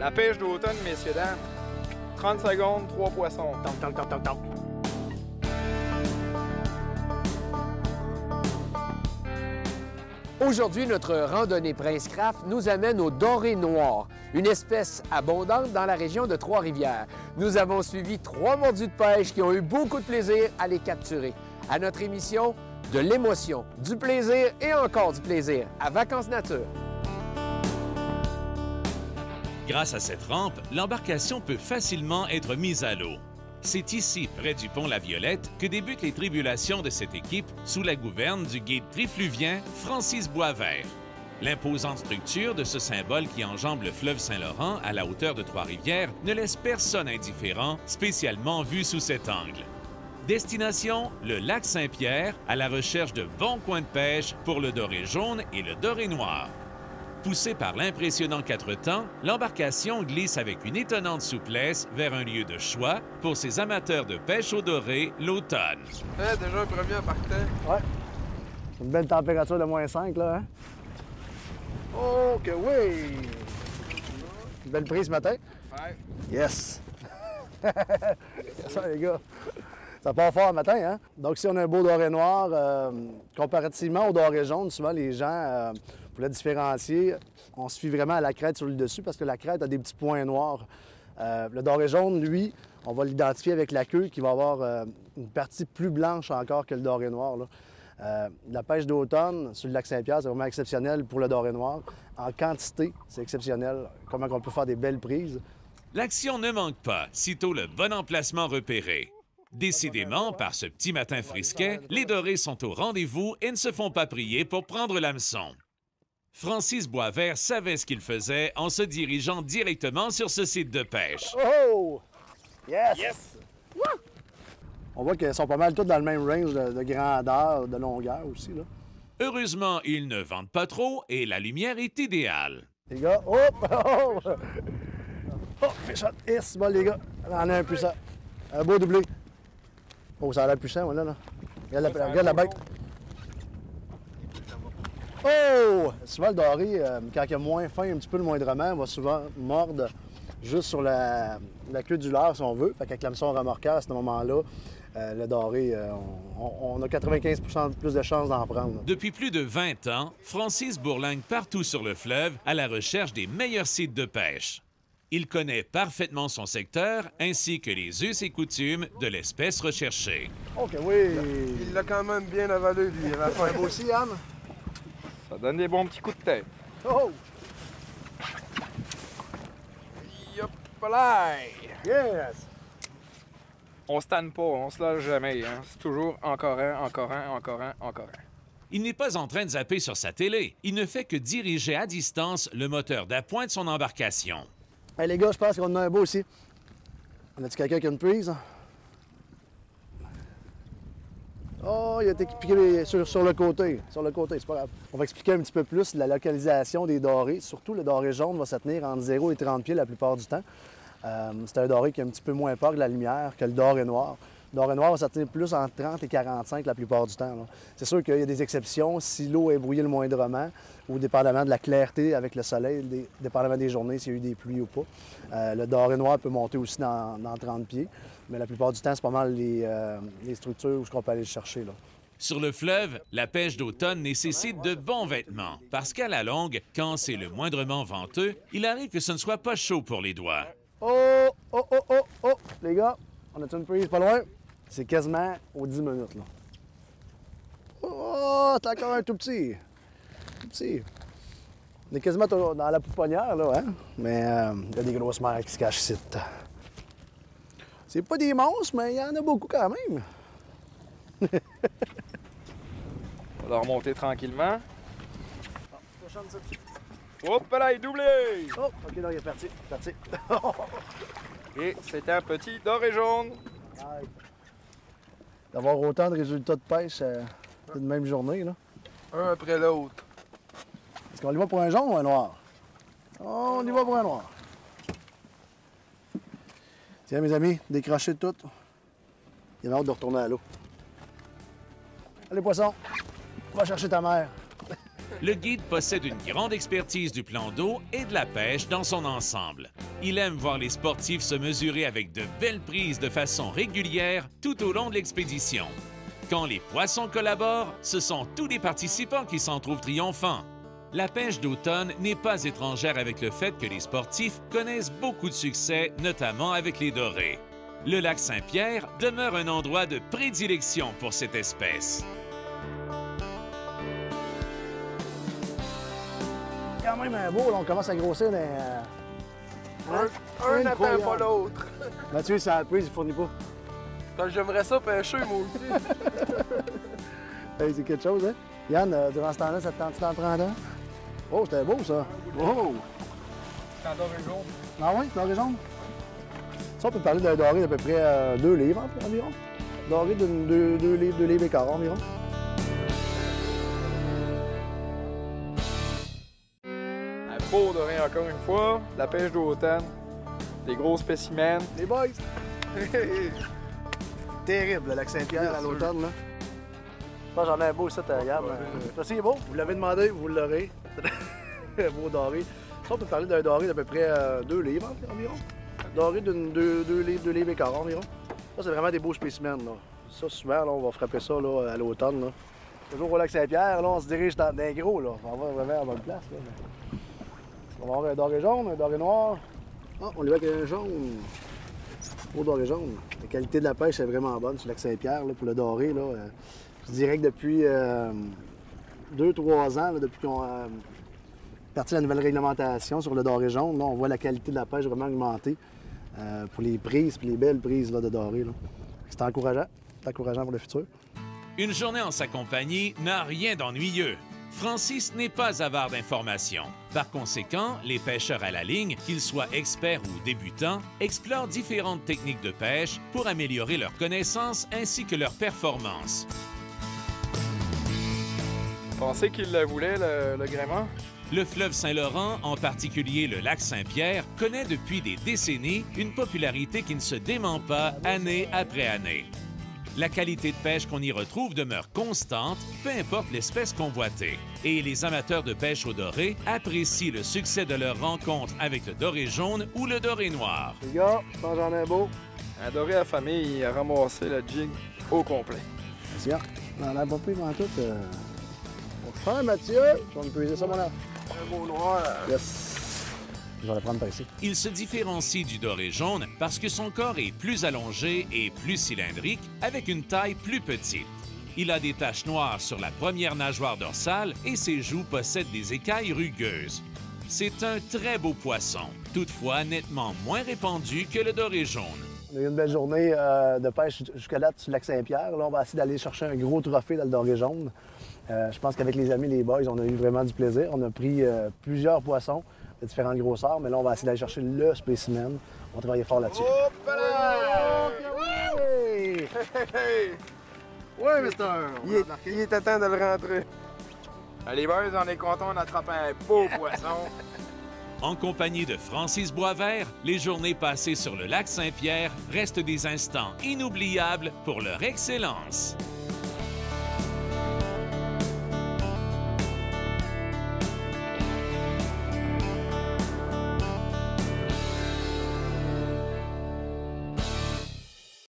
La pêche d'automne, messieurs, dames. 30 secondes, 3 poissons. Toc, toc, toc, toc, toc. Aujourd'hui, notre randonnée Prince Craft nous amène au doré noir, une espèce abondante dans la région de Trois-Rivières. Nous avons suivi 3 mordus de pêche qui ont eu beaucoup de plaisir à les capturer. À notre émission, de l'émotion, du plaisir et encore du plaisir à Vacances Nature. Grâce à cette rampe, l'embarcation peut facilement être mise à l'eau. C'est ici, près du pont La Violette, que débutent les tribulations de cette équipe sous la gouverne du guide trifluvien Francis Boisvert. L'imposante structure de ce symbole qui enjambe le fleuve Saint-Laurent à la hauteur de Trois-Rivières ne laisse personne indifférent, spécialement vu sous cet angle. Destination, le lac Saint-Pierre, à la recherche de bons coins de pêche pour le doré jaune et le doré noir. Poussée par l'impressionnant quatre-temps, l'embarcation glisse avec une étonnante souplesse vers un lieu de choix pour ces amateurs de pêche au doré l'automne. Déjà un premier partant. Ouais. Une belle température de -5, là, hein? Oh, que oui! Une belle prise ce matin. Ouais. Yes! Ça, les gars. Ça part fort le matin, hein? Donc, si on a un beau doré noir, comparativement au doré jaune, souvent les gens, pour le différencier, on se fie vraiment à la crête sur le dessus parce que la crête a des petits points noirs. Le doré jaune, lui, on va l'identifier avec la queue qui va avoir une partie plus blanche encore que le doré noir, là. La pêche d'automne sur le lac Saint-Pierre, c'est vraiment exceptionnel pour le doré noir. En quantité, c'est exceptionnel. Comment on peut faire des belles prises. L'action ne manque pas, sitôt le bon emplacement repéré. Décidément, par ce petit matin frisquet, les dorés sont au rendez-vous et ne se font pas prier pour prendre l'hameçon. Francis Boisvert savait ce qu'il faisait en se dirigeant directement sur ce site de pêche. Oh! Yes! Yes! On voit qu'ils sont pas mal tous dans le même range de grandeur, de longueur aussi, là. Heureusement, ils ne vendent pas trop et la lumière est idéale. Les gars, hop! Oh! Oh, fish shot! Yes, bon, les gars, on en a un puissant. Un beau doublé. Oh, ça a l'air puissant, voilà, là. Regarde la bête. Oh! Souvent, le doré, quand il est moins fin, un petit peu le moindrement, va souvent mordre juste sur la queue du leurre, si on veut. Fait qu'avec l'hameçon remorqueur, à ce moment-là, le doré, on a 95 % de plus de chances d'en prendre. Depuis plus de 20 ans, Francis bourlingue partout sur le fleuve à la recherche des meilleurs sites de pêche. Il connaît parfaitement son secteur ainsi que les us et coutumes de l'espèce recherchée. OK, oui! Il l'a quand même bien avalé, lui. Il avait fait Moi aussi, Anne? Ça donne des bons petits coups de tête. Oh! Yop là! Yes! On se tanne pas, on se lâche jamais. Hein. C'est toujours encore un, encore un, encore un, encore un. Il n'est pas en train de zapper sur sa télé. Il ne fait que diriger à distance le moteur d'appoint de son embarcation. Hey, les gars, je pense qu'on en a un beau aussi. On a-tu quelqu'un qui a une prise? Oh, il a été piqué sur le côté. Sur le côté, c'est pas grave. On va expliquer un petit peu plus la localisation des dorés. Surtout, le doré jaune va se tenir entre 0 et 30 pieds la plupart du temps. C'est un doré qui a un petit peu moins peur de la lumière que le doré noir. Le doré noir va se tenir plus entre 30 et 45 la plupart du temps. C'est sûr qu'il y a des exceptions si l'eau est brouillée le moindrement ou dépendamment de la clarté avec le soleil, dépendamment des journées, s'il y a eu des pluies ou pas. Le doré noir peut monter aussi dans 30 pieds, mais la plupart du temps, c'est pas mal les structures où on peut aller le chercher, là. Sur le fleuve, la pêche d'automne nécessite de bons vêtements parce qu'à la longue, quand c'est le moindrement venteux, il arrive que ce ne soit pas chaud pour les doigts. Oh, oh, oh, oh, oh! Les gars, on a une prise pas loin? C'est quasiment aux 10 minutes, là. Oh, c'est encore un tout petit. Tout petit. On est quasiment dans la pouponnière, là, hein? Mais il y a des grosses mers qui se cachent ici. C'est pas des monstres, mais il y en a beaucoup quand même. On va remonter tranquillement. Hop là, il est doublé! Oh, OK, là, il est parti. Parti. Et c'est un petit doré jaune. D'avoir autant de résultats de pêche d'une même journée, là. Un après l'autre. Est-ce qu'on y va pour un jaune ou un noir? Oh, on y va pour un noir. Tiens, mes amis, décrochez tout. Il y a hâte de retourner à l'eau. Allez, poisson, va chercher ta mère. Le guide possède une grande expertise du plan d'eau et de la pêche dans son ensemble. Il aime voir les sportifs se mesurer avec de belles prises de façon régulière tout au long de l'expédition. Quand les poissons collaborent, ce sont tous les participants qui s'en trouvent triomphants. La pêche d'automne n'est pas étrangère avec le fait que les sportifs connaissent beaucoup de succès, notamment avec les dorés. Le lac Saint-Pierre demeure un endroit de prédilection pour cette espèce. Quand même un beau, là, on commence à grossir dans... Un n'attend pas l'autre. Mathieu, ça a prise, il fournit pas. J'aimerais ça pêcher, moi aussi. Hey, c'est quelque chose, hein? Yann, durant ce temps-là, ça te tente d'en prendre un? Oh, c'était beau, ça! Oh! C'est en doré jaune. Ah oui, doré jaune? Ça, on peut parler d'un doré d'à peu près 2 livres environ. Doré de 2 livres et quart environ. Un beau doré encore une fois. La pêche d'automne. Des gros spécimens. Les boys! Terrible, le lac Saint-Pierre à l'automne, là. Moi, j'en ai un beau ici, Yann. Ça, c'est beau. Vous l'avez demandé, vous l'aurez. Beau doré. Ça, on peut parler d'un doré d'à peu près 2 livres environ. Doré de 2 livres et quart environ. Ça, c'est vraiment des beaux spécimens, là. Ça, souvent, là, on va frapper ça là, à l'automne, là. Toujours au lac Saint-Pierre, là, on se dirige dans un gros, là. On va vraiment à la bonne place, là. On va avoir un doré jaune, un doré noir. Ah, on lui va avec un jaune. Beau doré jaune. La qualité de la pêche est vraiment bonne sur le lac Saint-Pierre, là, pour le doré, là. Je dirais que depuis 2-3 ans, là, depuis qu'on a parti la nouvelle réglementation sur le doré jaune, là, on voit la qualité de la pêche vraiment augmenter pour les prises, puis les belles prises là, de doré. C'est encourageant pour le futur. Une journée en sa compagnie n'a rien d'ennuyeux. Francis n'est pas avare d'informations. Par conséquent, les pêcheurs à la ligne, qu'ils soient experts ou débutants, explorent différentes techniques de pêche pour améliorer leurs connaissances ainsi que leurs performances. Pensez qu'il le voulait, le gréement? Le fleuve Saint-Laurent, en particulier le lac Saint-Pierre, connaît depuis des décennies une popularité qui ne se dément pas année après année. La qualité de pêche qu'on y retrouve demeure constante, peu importe l'espèce convoitée. Et les amateurs de pêche au doré apprécient le succès de leur rencontre avec le doré jaune ou le doré noir. Les gars, je pense que j'en ai un beau. Un doré à famille, il a ramassé la jig au complet. Tiens, on a pas pris dans tout. Enfin, Mathieu, je vais me peser ça, mon là. Un beau noir. Yes. Je vais le prendre par ici. Il se différencie du doré jaune parce que son corps est plus allongé et plus cylindrique, avec une taille plus petite. Il a des taches noires sur la première nageoire dorsale et ses joues possèdent des écailles rugueuses. C'est un très beau poisson, toutefois nettement moins répandu que le doré jaune. On a eu une belle journée de pêche jusqu'à là sur le lac Saint-Pierre. Là, on va essayer d'aller chercher un gros trophée dans le doré jaune. Je pense qu'avec les amis, les boys, on a eu vraiment du plaisir. On a pris plusieurs poissons de différentes grosseurs, mais là, on va essayer d'aller chercher le spécimen. On va travailler fort là-dessus. Hop là! Oui! Oui, mister! Il était temps de le rentrer. Les boys, on est contents, on attrape un beau poisson. En compagnie de Francis Boisvert, les journées passées sur le lac Saint-Pierre restent des instants inoubliables pour leur excellence.